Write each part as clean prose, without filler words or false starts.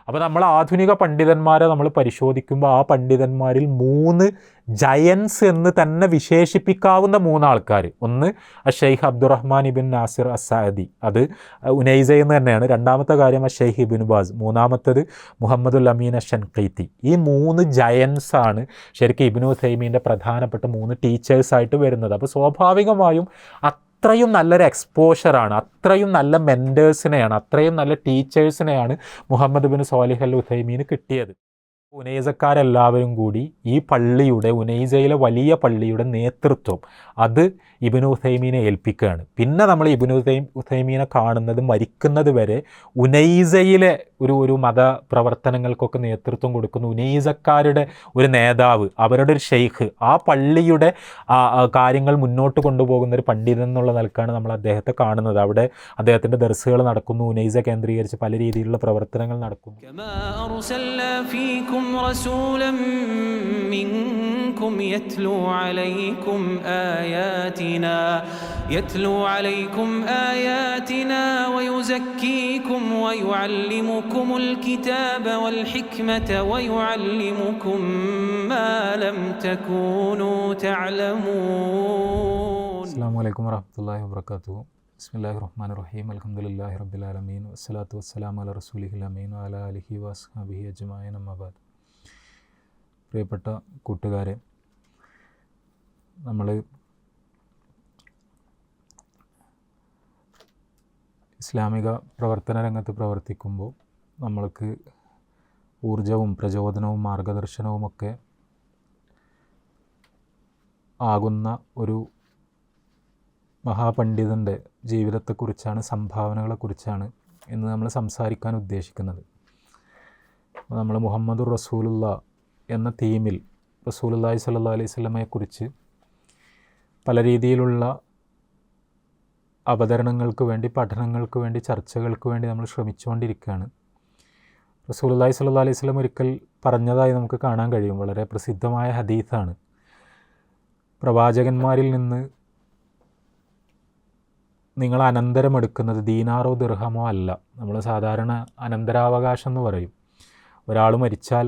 അപ്പോൾ നമ്മൾ ആധുനിക പണ്ഡിതന്മാരെ നമ്മൾ പരിശോധിക്കുമ്പോൾ ആ പണ്ഡിതന്മാരിൽ 3 ജയൻസ് എന്ന് തന്നെ വിശേഷിപ്പിക്കാവുന്ന 3 ആൾക്കാർ. ഒന്ന് ഷെയ്ഖ് അബ്ദുറഹ്മാൻ ഇബിൻ നാസിർ അസാദി, അത് ഉനൈസയിൽ നിന്ന് തന്നെയാണ്. രണ്ടാമത്തെ കാര്യം ഷെയ്ഖ് ഇബിൻ ബാസ്, മൂന്നാമത്തത് മുഹമ്മദുൽ അമീൻ ഷൻഖൈത്തി. ഈ 3 ജയൻസാണ് ശരിക്കും ഇബ്നു ഉസൈമീൻ്റെ പ്രധാനപ്പെട്ട 3 ടീച്ചേഴ്സായിട്ട് വരുന്നത്. അപ്പോൾ സ്വാഭാവികമായും അത്രയും നല്ലൊരു എക്സ്പോഷറാണ്, അത്രയും നല്ല മെൻറ്റേഴ്സിനെയാണ്, അത്രയും നല്ല ടീച്ചേഴ്സിനെയാണ് മുഹമ്മദ് ബിൻ സ്വാലിഹ് അൽ ഉസൈമീന് കിട്ടിയത്. ഉനൈസക്കാരെല്ലാവരും കൂടി ഈ പള്ളിയുടെ, ഉനൈസയിലെ വലിയ പള്ളിയുടെ നേതൃത്വം അത് ഇബ്നു ഉസൈമീനെ ഏൽപ്പിക്കുകയാണ്. പിന്നെ നമ്മൾ ഇബ്നു ഉസൈമീനെ കാണുന്നത് മരിക്കുന്നത് വരെ ഉനൈസയിലെ ഒരു മത പ്രവർത്തനങ്ങൾക്കൊക്കെ നേതൃത്വം കൊടുക്കുന്ന ഉനൈസക്കാരുടെ ഒരു നേതാവ്, അവരുടെ ഒരു ഷെയ്ഖ്, ആ പള്ളിയുടെ കാര്യങ്ങൾ മുന്നോട്ട് കൊണ്ടുപോകുന്ന ഒരു പണ്ഡിതൻ എന്നുള്ള നിലക്കാണ് നമ്മൾ അദ്ദേഹത്തെ കാണുന്നത്. അവിടെ അദ്ദേഹത്തിൻ്റെ ദർസുകൾ നടക്കുന്നു, ഉനൈസ കേന്ദ്രീകരിച്ച് പല രീതിയിലുള്ള പ്രവർത്തനങ്ങൾ നടക്കുന്നു. رسولا منكم يتلو عليكم آياتنا ويزكيكم ويعلمكم الكتاب والحكمة ويعلمكم ما لم تكونوا تعلمون. السلام عليكم ورحمة الله وبركاته. بسم الله الرحمن الرحيم. الحمد لله رب العالمين والصلاة والسلام على رسوله الأمين وعلى آله وأصحابه أجمعين. أما بعد. പ്രിയപ്പെട്ട കൂട്ടുകാരെ, നമ്മൾ ഇസ്ലാമിക പ്രവർത്തന രംഗത്ത് പ്രവർത്തിക്കുമ്പോൾ നമ്മൾക്ക് ഊർജവും പ്രചോദനവും മാർഗദർശനവുമൊക്കെ ആകുന്ന ഒരു മഹാപണ്ഡിതൻ്റെ ജീവിതത്തെക്കുറിച്ചാണ്, സംഭാവനകളെക്കുറിച്ചാണ് ഇന്ന് നമ്മൾ സംസാരിക്കാൻ ഉദ്ദേശിക്കുന്നത്. നമ്മൾ മുഹമ്മദുർ റസൂലുള്ളാഹ് എന്ന തീമിൽ റസൂലുള്ളാഹി സ്വല്ലല്ലാഹു അലൈഹി വസല്ലമയെക്കുറിച്ച് പല രീതിയിലുള്ള അവതരണങ്ങൾക്ക് വേണ്ടി, പഠനങ്ങൾക്ക് വേണ്ടി, ചർച്ചകൾക്ക് വേണ്ടി നമ്മൾ ശ്രമിച്ചുകൊണ്ടിരിക്കുകയാണ്. റസൂലുള്ളാഹി സ്വല്ലല്ലാഹു അലൈഹി വസല്ലം ഒരിക്കൽ പറഞ്ഞതായി നമുക്ക് കാണാൻ കഴിയും. വളരെ പ്രസിദ്ധമായ ഹദീസാണ്. പ്രവാചകന്മാരിൽ നിന്ന് നിങ്ങൾ അനന്തരമെടുക്കുന്നത് ദീനാറോ ദിർഹമോ അല്ല. നമ്മൾ സാധാരണ അനന്തരാവകാശം എന്ന് പറയും. ഒരാൾ മരിച്ചാൽ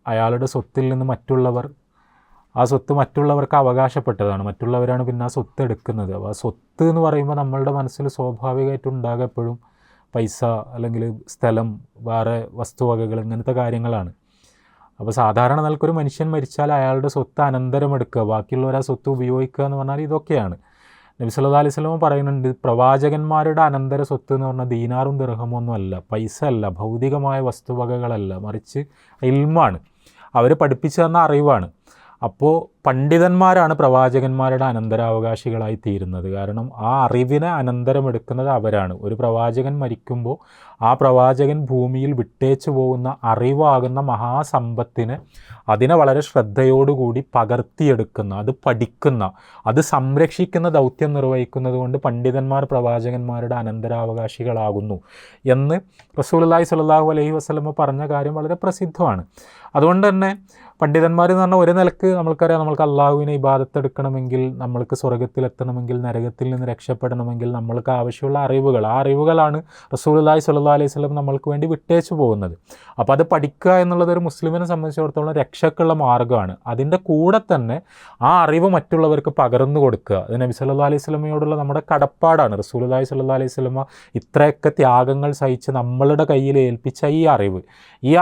അയാളുടെ സ്വത്തിൽ നിന്ന് മറ്റുള്ളവർ, ആ സ്വത്ത് മറ്റുള്ളവർക്ക് അവകാശപ്പെട്ടതാണ്, മറ്റുള്ളവരാണ് പിന്നെ ആ സ്വത്ത് എടുക്കുന്നത്. അപ്പോൾ ആ സ്വത്ത് എന്ന് പറയുമ്പോൾ നമ്മളുടെ മനസ്സിൽ സ്വാഭാവികമായിട്ടും ഉണ്ടാകുക എപ്പോഴും പൈസ അല്ലെങ്കിൽ സ്ഥലം, വേറെ വസ്തുവകകൾ, ഇങ്ങനത്തെ കാര്യങ്ങളാണ്. അപ്പോൾ സാധാരണ നിലക്കൊരു മനുഷ്യൻ മരിച്ചാൽ അയാളുടെ സ്വത്ത് അനന്തരമെടുക്കുക, ബാക്കിയുള്ളവർ ആ സ്വത്ത് ഉപയോഗിക്കുക എന്ന് പറഞ്ഞാൽ ഇതൊക്കെയാണ്. നബി സല്ലല്ലാഹു അലൈഹി വസല്ലം പറയുന്നുണ്ട്, പ്രവാചകന്മാരുടെ അനന്തര സ്വത്ത് എന്ന് പറഞ്ഞാൽ ദീനാറും ദിർഹമൊന്നും അല്ല, പൈസ അല്ല, ഭൗതികമായ വസ്തുവകകളല്ല, മറിച്ച് ഇൽമാണ്, അവർ പഠിപ്പിച്ചു തന്ന അറിവാണ്. അപ്പോൾ പണ്ഡിതന്മാരാണ് പ്രവാചകന്മാരുടെ അനന്തരാവകാശികളായി തീരുന്നത്. കാരണം ആ അറിവിനെ അനന്തരമെടുക്കുന്നത് അവരാണ്. ഒരു പ്രവാചകൻ മരിക്കുമ്പോൾ ആ പ്രവാചകൻ ഭൂമിയിൽ വിട്ടേച്ചു പോകുന്ന അറിവാകുന്ന മഹാസമ്പത്തിനെ, അതിനെ വളരെ ശ്രദ്ധയോടുകൂടി പകർത്തിയെടുക്കുന്ന, അത് പഠിക്കുന്ന, അത് സംരക്ഷിക്കുന്ന ദൗത്യം നിർവഹിക്കുന്നത് കൊണ്ട് പണ്ഡിതന്മാർ പ്രവാചകന്മാരുടെ അനന്തരാവകാശികളാകുന്നു എന്ന് റസൂലുള്ളാഹി സ്വല്ലല്ലാഹു അലൈഹി വസല്ലം പറഞ്ഞ കാര്യം വളരെ പ്രസിദ്ധമാണ്. അതുകൊണ്ട് തന്നെ പണ്ഡിതന്മാർ എന്ന് പറഞ്ഞാൽ ഒരു നിലക്ക് നമ്മൾക്കറിയാം, നമ്മൾക്ക് അള്ളാഹുവിനെ ഇബാദത്തെടുക്കണമെങ്കിൽ, നമ്മൾക്ക് സ്വർഗത്തിലെത്തണമെങ്കിൽ, നരകത്തിൽ നിന്ന് രക്ഷപ്പെടണമെങ്കിൽ നമ്മൾക്ക് ആവശ്യമുള്ള അറിവുകൾ, ആ അറിവുകളാണ് റസൂലുള്ളാഹി സ്വല്ലല്ലാഹു അലൈഹി വസല്ലം നമ്മൾക്ക് വേണ്ടി വിട്ടേച്ചു പോകുന്നത്. അപ്പോൾ അത് പഠിക്കുക എന്നുള്ളത് ഒരു മുസ്ലിമിനെ സംബന്ധിച്ചിടത്തോളം രക്ഷക്കുള്ള മാർഗ്ഗമാണ്. അതിൻ്റെ കൂടെ തന്നെ ആ അറിവ് മറ്റുള്ളവർക്ക് പകർന്നു കൊടുക്കുക, അത് നബി സല്ലല്ലാഹു അലൈഹി വസല്ലമയോടുള്ള നമ്മുടെ കടപ്പാടാണ്. റസൂലുള്ളാഹി സ്വല്ലല്ലാഹു അലൈഹി വസല്ലമ ഇത്രയൊക്കെ ത്യാഗങ്ങൾ സഹിച്ച് നമ്മളുടെ കയ്യിൽ ഏൽപ്പിച്ച ഈ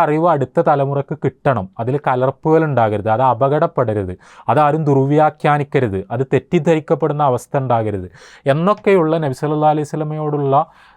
അറിവ് അടുത്ത തലമുറക്ക് കിട്ടണം. അതിൽ കലർപ്പുകൾ ഉണ്ടാകരുത്, അത് അപകടപ്പെടരുത്, അതാരും ദുർവ്യാഖ്യാനിക്കരുത്, അത് തെറ്റിദ്ധരിക്കപ്പെടുന്ന അവസ്ഥ ഉണ്ടാകരുത് എന്നൊക്കെയുള്ള നബി സല്ലല്ലാഹു അലൈഹി വസല്ലമയോടുള്ള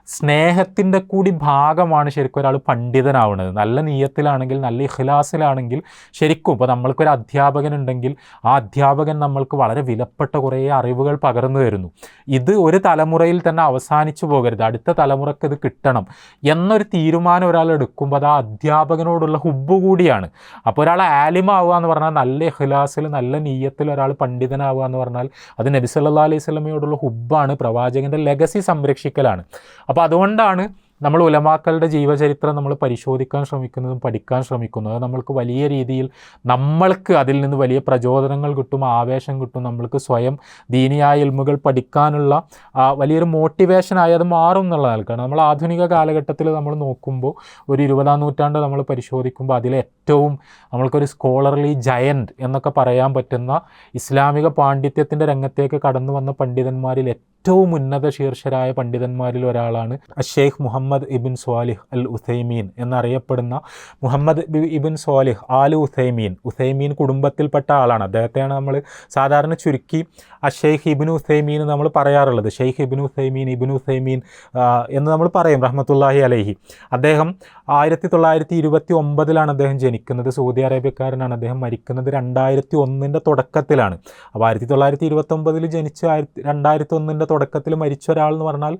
സ്നേഹത്തിൻ്റെ കൂടി ഭാഗമാണ് ശരിക്കും ഒരാൾ പണ്ഡിതനാവുന്നത്. നല്ല നീയത്തിലാണെങ്കിൽ, നല്ല ഇഖ്ലാസിലാണെങ്കിൽ ശരിക്കും ഇപ്പോൾ നമ്മൾക്കൊരു അധ്യാപകൻ ഉണ്ടെങ്കിൽ ആ അധ്യാപകൻ നമ്മൾക്ക് വളരെ വിലപ്പെട്ട കുറേ അറിവുകൾ പകർന്നു തരുന്നു. ഇത് ഒരു തലമുറയിൽ തന്നെ അവസാനിച്ചു പോകരുത്, അടുത്ത തലമുറക്ക് ഇത് കിട്ടണം എന്നൊരു തീരുമാനം ഒരാൾ എടുക്കുമ്പോൾ അത് ആ അധ്യാപകനോടുള്ള ഹുബ്ബ് കൂടിയാണ്. അപ്പോൾ ഒരാൾ ആലിമാവുക എന്ന് പറഞ്ഞാൽ നല്ല ഇഖ്ലാസിൽ, നല്ല നീയത്തിൽ ഒരാൾ പണ്ഡിതനാവുക എന്ന് പറഞ്ഞാൽ അത് നബി സല്ലല്ലാഹു അലൈഹി വസല്ലമയോടുള്ള ഹുബ്ബാണ്, പ്രവാചകൻ്റെ ലെഗസി സംരക്ഷിക്കലാണ്. അപ്പോൾ അതുകൊണ്ടാണ് നമ്മൾ ഉലമാക്കളുടെ ജീവചരിത്രം നമ്മൾ പരിശോധിക്കാൻ ശ്രമിക്കുന്നതും പഠിക്കാൻ ശ്രമിക്കുന്നതും നമ്മൾക്ക് വലിയ രീതിയിൽ നമ്മൾക്ക് അതിൽ നിന്ന് വലിയ പ്രചോദനങ്ങൾ കിട്ടും, ആവേശം കിട്ടും, നമ്മൾക്ക് സ്വയം ദീനിയായ ഇൽമുകൾ പഠിക്കാനുള്ള വലിയൊരു മോട്ടിവേഷനായി അത് മാറും എന്നുള്ള നിലക്കാണ്. നമ്മൾ ആധുനിക കാലഘട്ടത്തിൽ നമ്മൾ നോക്കുമ്പോൾ ഒരു 20-ാം നൂറ്റാണ്ട് നമ്മൾ പരിശോധിക്കുമ്പോൾ അതിലേറ്റവും നമ്മൾക്കൊരു സ്കോളർലി ജയൻറ്റ് എന്നൊക്കെ പറയാൻ പറ്റുന്ന ഇസ്ലാമിക പാണ്ഡിത്യത്തിൻ്റെ രംഗത്തേക്ക് കടന്നു വന്ന പണ്ഡിതന്മാരിൽ ഏറ്റവും ഉന്നത ശീർഷരായ പണ്ഡിതന്മാരിൽ ഒരാളാണ് ഷെയ്ഖ് മുഹമ്മദ് ഇബിൻ സ്വാലിഹ് അൽ ഉസൈമീൻ എന്നറിയപ്പെടുന്ന മുഹമ്മദ് ഇബിൻ സ്വാലിഹ് ആൽ ഉസൈമീൻ കുടുംബത്തിൽപ്പെട്ട ആളാണ്. അദ്ദേഹത്തെയാണ് നമ്മൾ സാധാരണ ചുരുക്കി ഷെയ്ഖ് ഇബ്നു ഉസൈമീൻ നമ്മൾ പറയാറുള്ളത്. ഷെയ്ഖ് ഇബ്നു ഉസൈമീൻ എന്ന് നമ്മൾ പറയും റഹ്മത്തുള്ളാഹി അലൈഹി. അദ്ദേഹം 1929 അദ്ദേഹം ജനിക്കുന്നത്. സൗദി അറേബ്യക്കാരനാണ്. അദ്ദേഹം മരിക്കുന്നത് 2001 തുടക്കത്തിലാണ്. അപ്പോൾ 1929 ജനിച്ച് 2001 തുടക്കത്തിൽ മരിച്ച ഒരാൾ എന്ന് പറഞ്ഞാൽ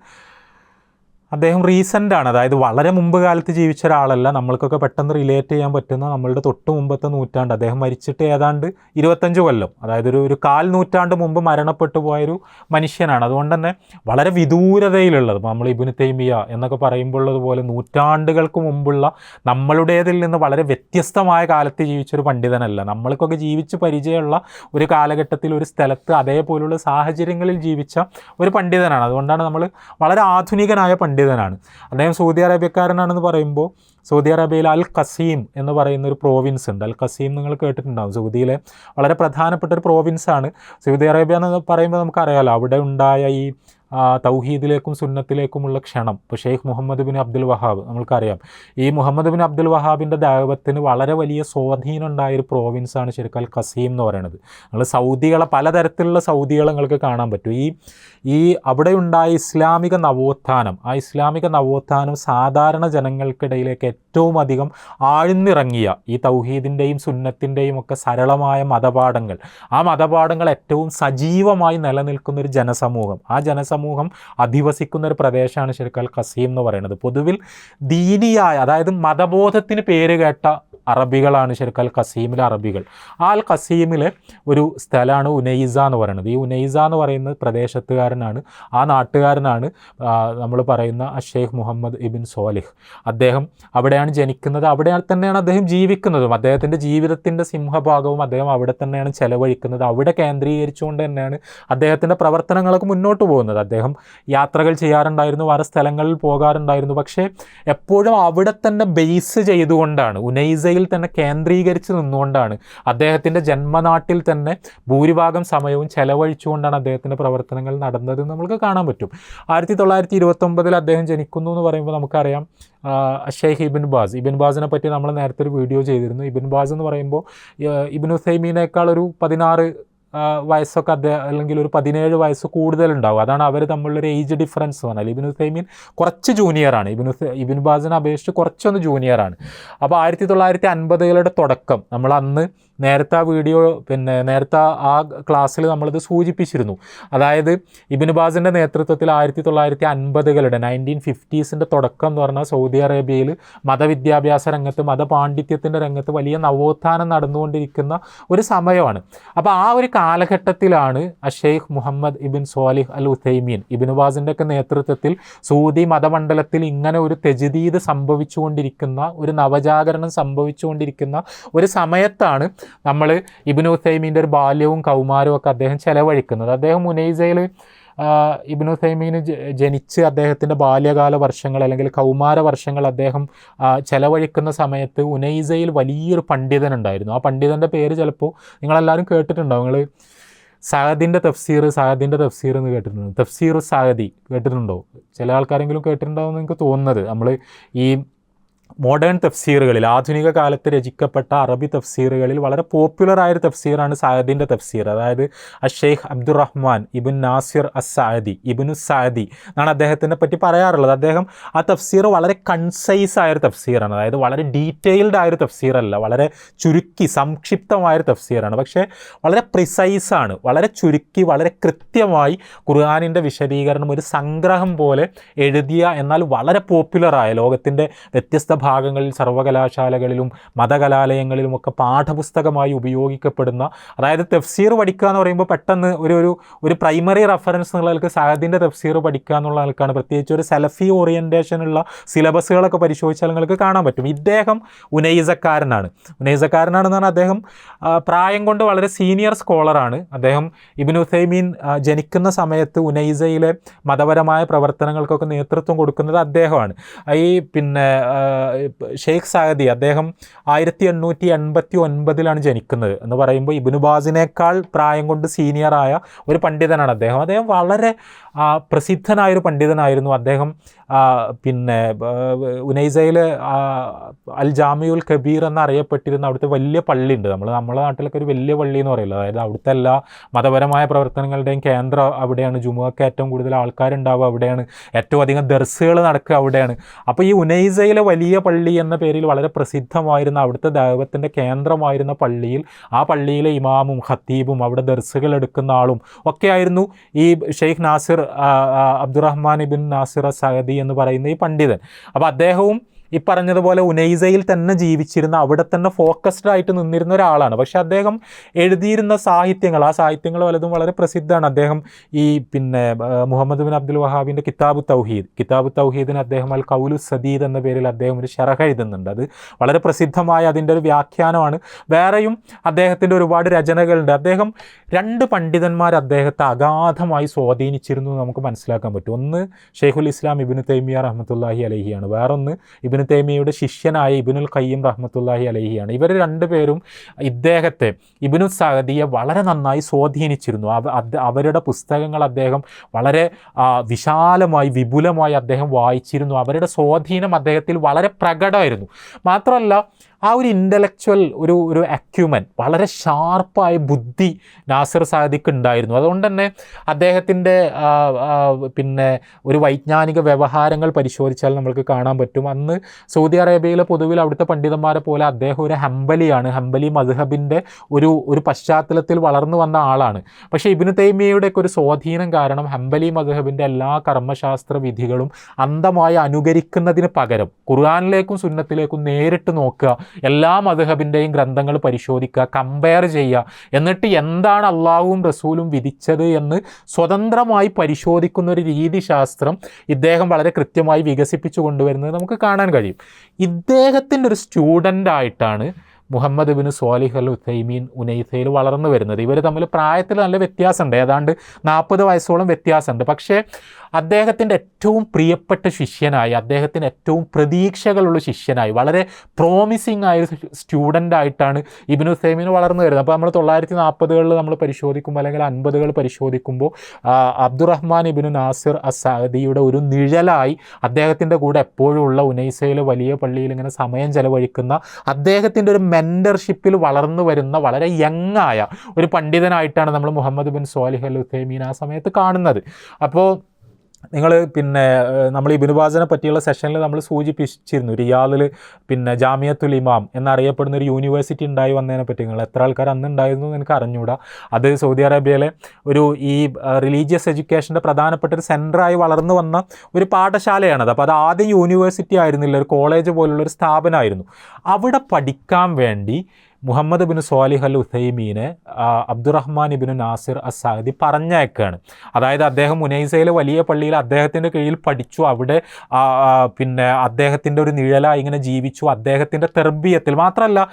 അദ്ദേഹം റീസെൻ്റാണ്, അതായത് വളരെ മുമ്പ് കാലത്ത് ജീവിച്ച ഒരാളല്ല. നമ്മൾക്കൊക്കെ പെട്ടെന്ന് റിലേറ്റ് ചെയ്യാൻ പറ്റുന്ന നമ്മളുടെ തൊട്ട് മുമ്പത്തെ നൂറ്റാണ്ട്. അദ്ദേഹം മരിച്ചിട്ട് ഏതാണ്ട് 25 കൊല്ലം, അതായത് ഒരു 1/4 നൂറ്റാണ്ട് മുമ്പ് മരണപ്പെട്ടു പോയൊരു മനുഷ്യനാണ്. അതുകൊണ്ട് തന്നെ വളരെ വിദൂരതയിലുള്ളത്, നമ്മൾ ഇബ്നു തൈമിയ എന്നൊക്കെ പറയുമ്പോഴുള്ളതുപോലെ നൂറ്റാണ്ടുകൾക്ക് മുമ്പുള്ള നമ്മളുടേതിൽ നിന്ന് വളരെ വ്യത്യസ്തമായ കാലത്ത് ജീവിച്ചൊരു പണ്ഡിതനല്ല. നമ്മൾക്കൊക്കെ ജീവിച്ച് പരിചയമുള്ള ഒരു കാലഘട്ടത്തിൽ ഒരു സ്ഥലത്ത് അതേപോലുള്ള സാഹചര്യങ്ങളിൽ ജീവിച്ച ഒരു പണ്ഡിതനാണ്. അതുകൊണ്ടാണ് നമ്മൾ വളരെ ആധുനികനായ പണ്ഡിതനാണ്. അദ്ദേഹം സൗദി അറേബ്യക്കാരനാണെന്ന് പറയുമ്പോൾ സൗദി അറേബ്യയിൽ അൽ ഖസീം എന്ന് പറയുന്ന ഒരു പ്രോവിൻസ് ഉണ്ട്. അൽ ഖസീം നിങ്ങൾ കേട്ടിട്ടുണ്ടാകും. സൗദിയിലെ വളരെ പ്രധാനപ്പെട്ട ഒരു പ്രോവിൻസാണ് സൗദി അറേബ്യ എന്ന് പറയുമ്പോൾ നമുക്കറിയാമല്ലോ. അവിടെ ഉണ്ടായ ഈ തൗഹീദിലേക്കും സുന്നത്തിലേക്കുമുള്ള ക്ഷണം. ഇപ്പോൾ ഷെയ്ഖ് മുഹമ്മദ് ബിൻ അബ്ദുൽ വഹാബ് നമ്മൾക്കറിയാം. ഈ മുഹമ്മദ് ബിൻ അബ്ദുൽ വഹാബിൻ്റെ ദഅവത്തിന് വളരെ വലിയ സ്വാധീനം ഉണ്ടായൊരു പ്രോവിൻസാണ് ശരിക്കും അൽ ഖസീം എന്ന് പറയുന്നത്. നിങ്ങൾ സൗദികളെ പലതരത്തിലുള്ള സൗദികളെ നിങ്ങൾക്ക് കാണാൻ പറ്റും. ഈ അവിടെ ഉണ്ടായ ഇസ്ലാമിക നവോത്ഥാനം, ആ ഇസ്ലാമിക നവോത്ഥാനം സാധാരണ ജനങ്ങൾക്കിടയിലേക്ക് ഏറ്റവും അധികം ആഴ്ന്നിറങ്ങിയ ഈ തൗഹീദിൻ്റെയും സുന്നത്തിൻ്റെയും ഒക്കെ സരളമായ മതപാഠങ്ങൾ, ആ മതപാഠങ്ങൾ ഏറ്റവും സജീവമായി നിലനിൽക്കുന്ന ഒരു ജനസമൂഹം, ആ ജനസമൂഹം അധിവസിക്കുന്ന ഒരു പ്രദേശമാണ് ശരിക്കും അൽ ഖസീം എന്ന് പറയുന്നത്. പൊതുവിൽ ദീനിയായ, അതായത് മതബോധത്തിന് പേര് കേട്ട അറബികളാണ് ശരിക്കും അൽ ഖസീമിലെ അറബികൾ. ആ അൽ ഖസീമിലെ ഒരു സ്ഥലമാണ് ഉനൈസ എന്ന് പറയുന്നത്. ഈ ഉനൈസ എന്ന് പറയുന്ന പ്രദേശത്തുകാരനാണ്, ആ നാട്ടുകാരനാണ് നമ്മൾ പറയുന്ന ഷെയ്ഖ് മുഹമ്മദ് ഇബിൻ സ്വാലിഹ്. അദ്ദേഹം അവിടെയാണ് ജനിക്കുന്നത്, അവിടെ തന്നെയാണ് അദ്ദേഹം ജീവിക്കുന്നതും. അദ്ദേഹത്തിൻ്റെ ജീവിതത്തിൻ്റെ സിംഹഭാഗവും അദ്ദേഹം അവിടെ തന്നെയാണ് ചെലവഴിക്കുന്നത്. അവിടെ കേന്ദ്രീകരിച്ചുകൊണ്ട് തന്നെയാണ് അദ്ദേഹത്തിൻ്റെ പ്രവർത്തനങ്ങളൊക്കെ മുന്നോട്ട് പോകുന്നത്. അദ്ദേഹം യാത്രകൾ ചെയ്യാറുണ്ടായിരുന്നു, വേറെ സ്ഥലങ്ങളിൽ പോകാറുണ്ടായിരുന്നു. പക്ഷേ എപ്പോഴും അവിടെ തന്നെ ബേസ് ചെയ്തുകൊണ്ടാണ്, ഉനൈസയിൽ തന്നെ കേന്ദ്രീകരിച്ച് നിന്നുകൊണ്ടാണ്, അദ്ദേഹത്തിൻ്റെ ജന്മനാട്ടിൽ തന്നെ ഭൂരിഭാഗം സമയവും ചെലവഴിച്ചുകൊണ്ടാണ് അദ്ദേഹത്തിൻ്റെ പ്രവർത്തനങ്ങൾ നടന്നത് നമുക്ക് കാണാൻ പറ്റും. 1929 അദ്ദേഹം ജനിക്കുന്നു എന്ന് പറയുമ്പോൾ നമുക്കറിയാം ഷെയ്ഖ് ഇബിൻ ബാസിനെ പറ്റി നമ്മൾ നേരത്തെ ഒരു വീഡിയോ ചെയ്തിരുന്നു. ഇബിൻ ബാസ് എന്ന് പറയുമ്പോൾ ഇബ്നു ഉസൈമീനേക്കാൾ ഒരു 16 വയസ്സൊക്കെ അല്ലെങ്കിൽ ഒരു 17 വയസ്സ് കൂടുതലുണ്ടാവും. അതാണ് അവർ തമ്മിലൊരു ഏജ് ഡിഫറൻസ് പറഞ്ഞാൽ. ഇബ്നു ഉസൈമീൻ കുറച്ച് ജൂനിയറാണ്, ഇബിൻ ബാസിനെ അപേക്ഷിച്ച് കുറച്ചൊന്ന് ജൂനിയറാണ്. അപ്പോൾ 1950കളുടെ തുടക്കം, നമ്മൾ അന്ന് നേരത്തെ ആ വീഡിയോ നേരത്തെ ആ ക്ലാസ്സിൽ നമ്മളിത് സൂചിപ്പിച്ചിരുന്നു. അതായത് ഇബ്നു ബാസിൻ്റെ നേതൃത്വത്തിൽ 1950കളുടെ 1950s തുടക്കം എന്ന് പറഞ്ഞാൽ സൗദി അറേബ്യയിൽ മതവിദ്യാഭ്യാസ രംഗത്ത്, മതപാണ്ഡിത്യത്തിൻ്റെ രംഗത്ത് വലിയ നവോത്ഥാനം നടന്നുകൊണ്ടിരിക്കുന്ന ഒരു സമയമാണ്. അപ്പോൾ ആ ഒരു കാലഘട്ടത്തിലാണ് ഷെയ്ഖ് മുഹമ്മദ് ഇബിൻ സ്വാലിഹ് അൽ ഉസൈമീൻ ഇബ്നു ബാസിൻ്റെ ഒക്കെ നേതൃത്വത്തിൽ സൗദി മതമണ്ഡലത്തിൽ ഇങ്ങനെ ഒരു തെജ്ദീദ് സംഭവിച്ചുകൊണ്ടിരിക്കുന്ന, ഒരു നവജാഗരണം സംഭവിച്ചുകൊണ്ടിരിക്കുന്ന ഒരു സമയത്താണ് നമ്മൾ ഇബ്നു ഉസൈമീൻ്റെ ഒരു ബാല്യവും കൗമാരവും ഒക്കെ അദ്ദേഹം ചെലവഴിക്കുന്നത്. അദ്ദേഹം ഉനൈസയിൽ ഇബ്നു ഉസൈമീന് ജനിച്ച് അദ്ദേഹത്തിൻ്റെ ബാല്യകാല വർഷങ്ങൾ അല്ലെങ്കിൽ കൗമാര വർഷങ്ങൾ അദ്ദേഹം ചെലവഴിക്കുന്ന സമയത്ത് ഉനൈസയിൽ വലിയൊരു പണ്ഡിതനുണ്ടായിരുന്നു. ആ പണ്ഡിതൻ്റെ പേര് ചിലപ്പോൾ നിങ്ങളെല്ലാവരും കേട്ടിട്ടുണ്ടാവും. നിങ്ങൾ സഅദിൻ്റെ തഫ്സീർ എന്ന് കേട്ടിട്ടുണ്ടോ? തഫ്സീറു സഅദി കേട്ടിട്ടുണ്ടോ? ചില ആൾക്കാരെങ്കിലും കേട്ടിട്ടുണ്ടാവും എന്ന് എനിക്ക് തോന്നുന്നത്. നമ്മൾ ഈ മോഡേൺ തഫ്സീറുകളിൽ, ആധുനിക കാലത്ത് രചിക്കപ്പെട്ട അറബി തഫ്സീറുകളിൽ വളരെ പോപ്പുലറായൊരു തഫ്സീറാണ് സഅദിൻ്റെ തഫ്സീർ. അതായത് ഷെയ്ഖ് അബ്ദുറഹ്മാൻ ഇബിൻ നാസിർ ഇബ്നു സഅദി എന്നാണ് അദ്ദേഹത്തിനെ പറ്റി പറയാറുള്ളത്. അദ്ദേഹം ആ തഫ്സീർ വളരെ കൺസൈസ് ആയൊരു തഫ്സീറാണ്. അതായത് വളരെ ഡീറ്റെയിൽഡ് ആയൊരു തഫ്സീറല്ല, വളരെ ചുരുക്കി സംക്ഷിപ്തമായൊരു തഫ്സീറാണ്. പക്ഷേ വളരെ പ്രിസൈസാണ്, വളരെ ചുരുക്കി വളരെ കൃത്യമായി ഖുർആനിൻ്റെ വിശദീകരണം ഒരു സംഗ്രഹം പോലെ എഴുതിയ, എന്നാൽ വളരെ പോപ്പുലറായ, ലോകത്തിൻ്റെ വ്യത്യസ്ത ഭാഗങ്ങളിൽ സർവകലാശാലകളിലും മതകലാലയങ്ങളിലുമൊക്കെ പാഠപുസ്തകമായി ഉപയോഗിക്കപ്പെടുന്ന, അതായത് തഫ്സീർ പഠിക്കുക എന്ന് പറയുമ്പോൾ പെട്ടെന്ന് ഒരു പ്രൈമറി റെഫറൻസ് എന്നുള്ള ആൾക്ക് സഅദിൻ്റെ തഫ്സീർ പഠിക്കുക എന്നുള്ള ആൾക്കാണ്. പ്രത്യേകിച്ച് ഒരു സലഫി ഓറിയൻറ്റേഷനുള്ള സിലബസുകളൊക്കെ പരിശോധിച്ചാൽ നിങ്ങൾക്ക് കാണാൻ പറ്റും. ഇദ്ദേഹം ഉനൈസക്കാരനാണെന്ന് പറഞ്ഞാൽ അദ്ദേഹം പ്രായം കൊണ്ട് വളരെ സീനിയർ സ്കോളറാണ്. അദ്ദേഹം ഇബ്നു ഉസൈമീൻ ജനിക്കുന്ന സമയത്ത് ഉനൈസയിലെ മതപരമായ പ്രവർത്തനങ്ങൾക്കൊക്കെ നേതൃത്വം കൊടുക്കുന്നത് അദ്ദേഹമാണ്. ഈ ഷെയ്ഖ് സഅദി അദ്ദേഹം 1889 ജനിക്കുന്നത് എന്ന് പറയുമ്പോൾ ഇബ്നു ബാസിനേക്കാൾ പ്രായം കൊണ്ട് സീനിയറായ ഒരു പണ്ഡിതനാണ് അദ്ദേഹം. അദ്ദേഹം വളരെ പ്രസിദ്ധനായൊരു പണ്ഡിതനായിരുന്നു. അദ്ദേഹം ഉനൈസയിൽ അൽ ജാമിഉൽ കബീർ എന്നറിയപ്പെട്ടിരുന്ന അവിടുത്തെ വലിയ പള്ളിയുണ്ട്. നമ്മുടെ നാട്ടിലൊക്കെ ഒരു വലിയ പള്ളി എന്ന് പറയുന്നത്, അതായത് അവിടുത്തെ എല്ലാ മതപരമായ പ്രവർത്തനങ്ങളുടെയും കേന്ദ്രം അവിടെയാണ്. ജുമുഅക്ക് ഏറ്റവും കൂടുതൽ ആൾക്കാരുണ്ടാവുക അവിടെയാണ്, ഏറ്റവും അധികം ദർസുകൾ നടക്കുക അവിടെയാണ്. അപ്പോൾ ഈ ഉനൈസയിലെ വലിയ പള്ളി എന്ന പേരിൽ വളരെ പ്രസിദ്ധമായിരുന്ന അവിടുത്തെ ദഅവത്തിൻ്റെ കേന്ദ്രമായിരുന്ന പള്ളിയിൽ, ആ പള്ളിയിലെ ഇമാമും ഖത്തീബും അവിടെ ദർസുകൾ എടുക്കുന്ന ആളും ഒക്കെ ആയിരുന്നു ഈ ഷെയ്ഖ് നാസിർ അബ്ദുറഹ്മാൻ ഇബിൻ നാസിർ സഅദി എന്ന് പറയുന്ന ഈ പണ്ഡിതൻ. അപ്പോൾ അദ്ദേഹവും ഈ പറഞ്ഞതുപോലെ ഉനൈസയിൽ തന്നെ ജീവിച്ചിരുന്ന, അവിടെ തന്നെ ഫോക്കസ്ഡ് ആയിട്ട് നിന്നിരുന്ന ഒരാളാണ്. പക്ഷേ അദ്ദേഹം എഴുതിയിരുന്ന സാഹിത്യങ്ങൾ, ആ സാഹിത്യങ്ങൾ പലതും വളരെ പ്രസിദ്ധമാണ്. അദ്ദേഹം ഈ മുഹമ്മദ് ബിൻ അബ്ദുൽ വഹാബിൻ്റെ കിതാബു തൗഹീദിന് അദ്ദേഹം അൽ ഖൗലു സദീദ് എന്ന പേരിൽ അദ്ദേഹം ഒരു ശറഹ് എഴുതുന്നുണ്ട്. അത് വളരെ പ്രസിദ്ധമായ അതിൻ്റെ ഒരു വ്യാഖ്യാനമാണ്. വേറെയും അദ്ദേഹത്തിൻ്റെ ഒരുപാട് രചനകളുണ്ട്. അദ്ദേഹം 2 പണ്ഡിതന്മാർ അദ്ദേഹത്തെ അഗാധമായി സ്വാധീനിച്ചിരുന്നു എന്ന് നമുക്ക് മനസ്സിലാക്കാൻ പറ്റും. ഒന്ന് ഷെയ്ഖുൽ ഇസ്ലാം ഇബ്നു തൈമിയ റഹ്മത്തുള്ളാഹി അലൈഹിയാണ്. വേറൊന്ന് ഇബ്നു തൈമിയയുടെ ശിഷ്യനായ ഇബ്നുൽ ഖയ്യിം റഹ്മത്തുള്ളാഹി അലൈഹിയാണ്. ഇവർ 2 പേരും ഇദ്ദേഹത്തെ, ഇബ്നു സഅദിയെ വളരെ നന്നായി സ്വാധീനിച്ചിരുന്നു. അവരുടെ പുസ്തകങ്ങൾ അദ്ദേഹം വളരെ വിശാലമായി വിപുലമായി അദ്ദേഹം വായിച്ചിരുന്നു. അവരുടെ സ്വാധീനം അദ്ദേഹത്തിൽ വളരെ പ്രകടമായിരുന്നു. മാത്രമല്ല ആ ഒരു ഇൻ്റലക്ച്വൽ ഒരു അക്യുമൻ, വളരെ ഷാർപ്പായ ബുദ്ധി നാസിർ സഅദിക്ക് ഉണ്ടായിരുന്നു. അതുകൊണ്ട് തന്നെ അദ്ദേഹത്തിൻ്റെ ഒരു വൈജ്ഞാനിക വ്യവഹാരങ്ങൾ പരിശോധിച്ചാൽ നമുക്ക് കാണാൻ പറ്റും. അന്ന് സൗദി അറേബ്യയിലെ പൊതുവിൽ അവിടുത്തെ പണ്ഡിതന്മാരെ പോലെ അദ്ദേഹം ഒരു ഹംബലിയാണ്. ഹംബലി മദ്ഹബിൻ്റെ ഒരു പശ്ചാത്തലത്തിൽ വളർന്നു വന്ന ആളാണ്. പക്ഷേ ഇബ്നു തൈമിയയുടെയൊക്കെ ഒരു സ്വാധീനം കാരണം ഹംബലി മദ്ഹബിൻ്റെ എല്ലാ കർമ്മശാസ്ത്ര വിധികളും അന്ധമായി അനുകരിക്കുന്നതിന് പകരം ഖുർആനിലേക്കും സുന്നത്തിലേക്കും നേരിട്ട് നോക്കുക, എല്ലാ മദ്ഹബിൻ്റെയും ഗ്രന്ഥങ്ങൾ പരിശോധിക്കുക, കമ്പയർ ചെയ്യുക, എന്നിട്ട് എന്താണ് അള്ളാഹുവും റസൂലും വിധിച്ചത് എന്ന് സ്വതന്ത്രമായി പരിശോധിക്കുന്ന ഒരു രീതിശാസ്ത്രം ഇദ്ദേഹം വളരെ കൃത്യമായി വികസിപ്പിച്ചു കൊണ്ടുവരുന്നത് നമുക്ക് കാണാൻ കഴിയും. ഇദ്ദേഹത്തിൻ്റെ ഒരു സ്റ്റുഡൻ്റായിട്ടാണ് മുഹമ്മദ് ബിൻ സ്വാലിഹ് അൽ ഉസൈമീൻ ഉനൈസയിൽ വളർന്നു വരുന്നത്. ഇവർ തമ്മിൽ പ്രായത്തിൽ നല്ല വ്യത്യാസമുണ്ട്, ഏതാണ്ട് 40 വയസ്സോളം വ്യത്യാസമുണ്ട്. പക്ഷേ അദ്ദേഹത്തിൻ്റെ ഏറ്റവും പ്രിയപ്പെട്ട ശിഷ്യനായി, അദ്ദേഹത്തിന് ഏറ്റവും പ്രതീക്ഷകളുള്ള ശിഷ്യനായി, വളരെ പ്രോമിസിങ് ആയ സ്റ്റുഡൻ്റായിട്ടാണ് ഇബ്നു ഉസൈമീൻ വളർന്നു വരുന്നത്. അപ്പോൾ നമ്മൾ 1940കളിൽ നമ്മൾ പരിശോധിക്കുമ്പോൾ, അല്ലെങ്കിൽ 50കൾ പരിശോധിക്കുമ്പോൾ അബ്ദുറഹ്മാൻ ഇബ്നു നാസിർ അസ്സഅദിയുടെ ഒരു നിഴലായി അദ്ദേഹത്തിൻ്റെ കൂടെ എപ്പോഴും ഉള്ള ഉനൈസയിലെ വലിയ പള്ളിയിൽ ഇങ്ങനെ സമയം ചെലവഴിക്കുന്ന, അദ്ദേഹത്തിൻ്റെ ഒരു മെൻറ്റർഷിപ്പിൽ വളർന്നു വരുന്ന വളരെ യങ്ങായ ഒരു പണ്ഡിതനായിട്ടാണ് നമ്മൾ മുഹമ്മദ് ബിൻ സ്വാലിഹ് അൽ ഉസൈമീൻ ആ സമയത്ത് കാണുന്നത്. അപ്പോൾ നിങ്ങൾ നമ്മൾ ഇബ്നു ബാസിനെ പറ്റിയുള്ള സെഷനിൽ നമ്മൾ സൂചിപ്പിച്ചിരുന്നു, റിയാദിൽ ജാമിയത്തുൽ ഇമാം എന്നറിയപ്പെടുന്ന ഒരു യൂണിവേഴ്സിറ്റി ഉണ്ടായി വന്നതിനെ പറ്റി. നിങ്ങൾ എത്ര ആൾക്കാർ അന്ന് ഉണ്ടായിരുന്നു എന്ന് എനിക്ക് അറിഞ്ഞുകൂടാ. അത് സൗദി അറേബ്യയിലെ ഈ റിലീജിയസ് എഡ്യൂക്കേഷൻ്റെ പ്രധാനപ്പെട്ട ഒരു സെൻറ്ററായി വളർന്നു വന്ന ഒരു പാഠശാലയാണത്. അപ്പോൾ അത് ആദ്യം യൂണിവേഴ്സിറ്റി ആയിരുന്നില്ല, ഒരു കോളേജ് പോലുള്ളൊരു സ്ഥാപനമായിരുന്നു. അവിടെ പഠിക്കാൻ വേണ്ടി മുഹമ്മദ് ബിൻ സ്വാലിഹ് അൽ ഉസൈമീനെ അബ്ദുറഹ്മാൻ ഇബ്നു നാസിർ അസ്സഅദി പറഞ്ഞയക്കുകയാണ്. അതായത് അദ്ദേഹം ഉനൈസയിലെ വലിയ പള്ളിയിൽ അദ്ദേഹത്തിൻ്റെ കീഴിൽ പഠിച്ചു, അവിടെ അദ്ദേഹത്തിൻ്റെ ഒരു നിഴലായി ഇങ്ങനെ ജീവിച്ചു. അദ്ദേഹത്തിൻ്റെ തെർബിയത്തിൽ മാത്രമല്ല,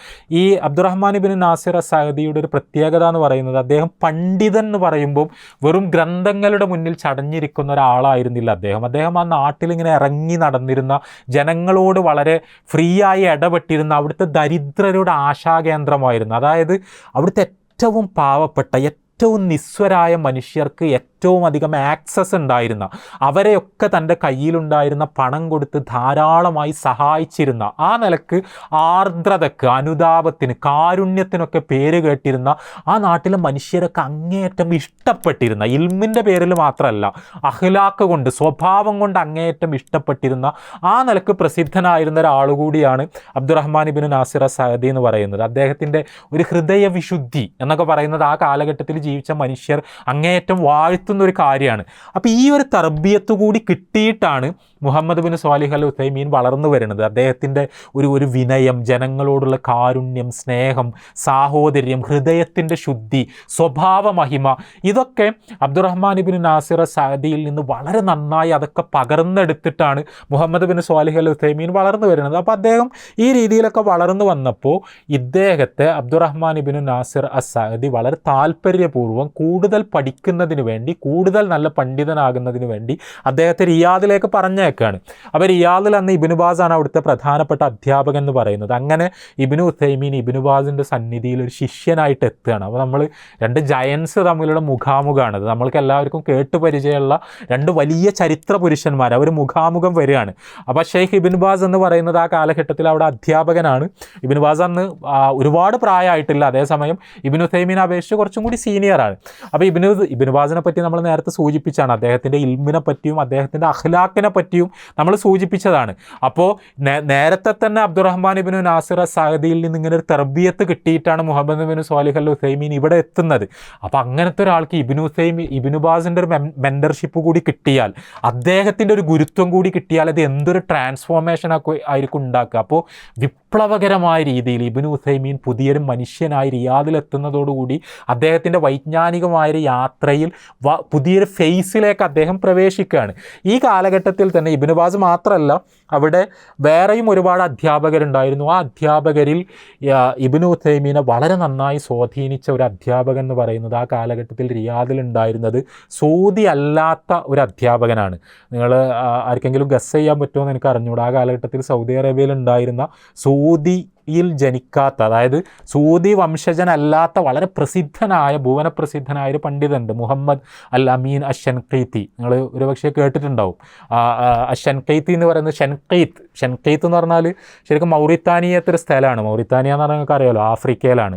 ഈ അബ്ദുറഹ്മാൻ ഇബ്നു നാസിർ അസ്സഅദിയുടെ ഒരു പ്രത്യേകത എന്ന് പറയുന്നത്, അദ്ദേഹം പണ്ഡിതൻ എന്ന് പറയുമ്പോൾ വെറും ഗ്രന്ഥങ്ങളുടെ മുന്നിൽ ചടഞ്ഞിരിക്കുന്ന ഒരാളായിരുന്നില്ല അദ്ദേഹം ആ നാട്ടിലിങ്ങനെ ഇറങ്ങി നടന്നിരുന്ന, ജനങ്ങളോട് വളരെ ഫ്രീ ആയി ഇടപെട്ടിരുന്ന, അവിടുത്തെ ദരിദ്രരുടെ ആശാകേന്ദ്രമായിരുന്നു. അതായത് അവിടുത്തെ ഏറ്റവും പാവപ്പെട്ട, ഏറ്റവും നിസ്വരായ മനുഷ്യർക്ക് ഏറ്റവും അധികം ആക്സസ് ഉണ്ടായിരുന്ന, അവരെയൊക്കെ തൻ്റെ കയ്യിലുണ്ടായിരുന്ന പണം കൊടുത്ത് ധാരാളമായി സഹായിച്ചിരുന്ന, ആ നിലക്ക് ആർദ്രതയ്ക്ക്, അനുതാപത്തിന്, കാരുണ്യത്തിനൊക്കെ പേര് കേട്ടിരുന്ന, ആ നാട്ടിലെ മനുഷ്യരൊക്കെ അങ്ങേയറ്റം ഇഷ്ടപ്പെട്ടിരുന്ന, ഇൽമിൻ്റെ പേരിൽ മാത്രമല്ല അഖ്ലാഖ് കൊണ്ട്, സ്വഭാവം കൊണ്ട് അങ്ങേയറ്റം ഇഷ്ടപ്പെട്ടിരുന്ന, ആ നിലക്ക് പ്രസിദ്ധനായിരുന്ന ഒരാൾ കൂടിയാണ് അബ്ദുറഹ്മാൻ ഇബ്നു നാസിർ അസ്സഅദി എന്ന് പറയുന്നത്. അദ്ദേഹത്തിൻ്റെ ഒരു ഹൃദയവിശുദ്ധി എന്നൊക്കെ പറയുന്നത് ആ കാലഘട്ടത്തിൽ ജീവിച്ച മനുഷ്യർ അങ്ങേയറ്റം വാഴ്ത്തു പറ്റുന്ന ഒരു കാര്യമാണ്. അപ്പോൾ ഈ ഒരു തർബിയത്ത് കൂടി കിട്ടിയിട്ടാണ് മുഹമ്മദ് ബിൻ സ്വാലിഹ് അൽ ഉസൈമീൻ വളർന്നു വരുന്നത്. അദ്ദേഹത്തിൻ്റെ ഒരു വിനയം, ജനങ്ങളോടുള്ള കാരുണ്യം, സ്നേഹം, സാഹോദര്യം, ഹൃദയത്തിൻ്റെ ശുദ്ധി, സ്വഭാവ മഹിമ, ഇതൊക്കെ അബ്ദുറഹ്മാൻ ഇബ്നു നാസിർ സഅദിയിൽ നിന്ന് വളരെ നന്നായി അതൊക്കെ പകർന്നെടുത്തിട്ടാണ് മുഹമ്മദ് ബിൻ സ്വാലിഹ് അൽ ഉസൈമീൻ വളർന്നു വരുന്നത്. അപ്പോൾ അദ്ദേഹം ഈ രീതിയിലൊക്കെ വളർന്നു വന്നപ്പോൾ ഇദ്ദേഹത്തെ അബ്ദുറഹ്മാൻ ഇബ്നു നാസിർ സഅദി വളരെ താല്പര്യപൂർവ്വം കൂടുതൽ പഠിക്കുന്നതിന് വേണ്ടി, കൂടുതൽ നല്ല പണ്ഡിതനാകുന്നതിന് വേണ്ടി അദ്ദേഹത്തെ റിയാദിലേക്ക് പറഞ്ഞേക്കാണ്. അപ്പോൾ റിയാദിൽ അന്ന് ഇബ്നു ബാസാണ് അവിടുത്തെ പ്രധാനപ്പെട്ട അധ്യാപകൻ എന്ന് പറയുന്നത്. അങ്ങനെ ഇബ്നു ഉസൈമീൻ ഇബ്നു ബാസിൻ്റെ സന്നിധിയിൽ ഒരു ശിഷ്യനായിട്ട് എത്തുകയാണ്. അപ്പോൾ നമ്മൾ രണ്ട് ജയൻസ് തമ്മിലുള്ള മുഖാമുഖമാണത്. നമ്മൾക്ക് എല്ലാവർക്കും കേട്ട് പരിചയമുള്ള രണ്ട് വലിയ ചരിത്ര പുരുഷന്മാർ, അവർ മുഖാമുഖം വരികയാണ്. അപ്പോൾ ഷെയ്ഖ് ഇബ്നു ബാസ് എന്ന് പറയുന്നത് ആ കാലഘട്ടത്തിൽ അവിടെ അധ്യാപകനാണ്. ഇബ്നു ബാസ് അന്ന് ഒരുപാട് പ്രായമായിട്ടില്ല, അതേസമയം ഇബ്നു ഉസൈമീനെ അപേക്ഷിച്ച് കുറച്ചും കൂടി സീനിയറാണ്. അപ്പോൾ ഇബ്നു ബാസിനെ പറ്റി നമ്മൾ നേരത്തെ സൂചിപ്പിച്ചാണ്, അദ്ദേഹത്തിൻ്റെ ഇൽമിനെ പറ്റിയും അദ്ദേഹത്തിൻ്റെ അഖ്ലാഖിനെ പറ്റിയും നമ്മൾ സൂചിപ്പിച്ചതാണ്. അപ്പോൾ നേരത്തെ തന്നെ അബ്ദുറഹ്മാൻ ഇബ്നു നാസിർ സഅദിയിൽ നിന്ന് ഇങ്ങനെ ഒരു തർബിയത്ത് കിട്ടിയിട്ടാണ് മുഹമ്മദ് ബിൻ സ്വാലിഹ് അൽ ഉസൈമീൻ ഇവിടെ എത്തുന്നത്. അപ്പോൾ അങ്ങനത്തെ ഒരാൾക്ക് ഇബ്നു ബാസിൻ്റെ ഒരു മെൻറ്റർഷിപ്പ് കൂടി കിട്ടിയാൽ, അദ്ദേഹത്തിൻ്റെ ഒരു ഗുരുത്വം കൂടി കിട്ടിയാൽ അത് എന്തൊരു ട്രാൻസ്ഫോർമേഷൻ ആയിരിക്കും ഉണ്ടാക്കുക. അപ്പോൾ വിപ്ലവകരമായ രീതിയിൽ ഇബ്നു ഉസൈമീൻ പുതിയൊരു മനുഷ്യനായി റിയാദിലെത്തുന്നതോടുകൂടി അദ്ദേഹത്തിൻ്റെ വൈജ്ഞാനികമായൊരു യാത്രയിൽ പുതിയൊരു ഫേസിലേക്ക് അദ്ദേഹം പ്രവേശിക്കുകയാണ്. ഈ കാലഘട്ടത്തിൽ തന്നെ ഇബ്നു ബാസ് മാത്രമല്ല, അവിടെ വേറെയും ഒരുപാട് അധ്യാപകരുണ്ടായിരുന്നു. ആ അധ്യാപകരിൽ ഇബ്നു ഉസൈമീനെ വളരെ നന്നായി സ്വാധീനിച്ച ഒരു അധ്യാപകൻ എന്ന് പറയുന്നത് ആ കാലഘട്ടത്തിൽ റിയാദിലുണ്ടായിരുന്നത് സൗദി അല്ലാത്ത ഒരു അധ്യാപകനാണ്. നിങ്ങൾ ആർക്കെങ്കിലും ഗസ് ചെയ്യാൻ പറ്റുമോ എന്ന് എനിക്ക് അറിഞ്ഞൂടാ. ആ കാലഘട്ടത്തിൽ സൗദി അറേബ്യയിൽ ഉണ്ടായിരുന്ന സൗദിയിൽ ജനിക്കാത്ത, അതായത് സൗദി വംശജനല്ലാത്ത വളരെ ഭുവനപ്രസിദ്ധനായ ഒരു പണ്ഡിതനുണ്ട്, മുഹമ്മദ് അൽ അമീൻ അഷൻഖീത്തി. നിങ്ങൾ ഒരുപക്ഷെ കേട്ടിട്ടുണ്ടാവും. അഷൻഖീത്തി എന്ന് പറയുന്നത് ഷെൻഖീത്ത് എന്ന് പറഞ്ഞാൽ ശരിക്കും മൗറിത്താനിയത്തെ ഒരു സ്ഥലമാണ്. മൗറിത്താനിയ എന്ന് പറഞ്ഞാൽ നിങ്ങൾക്ക് അറിയാമല്ലോ, ആഫ്രിക്കയിലാണ്.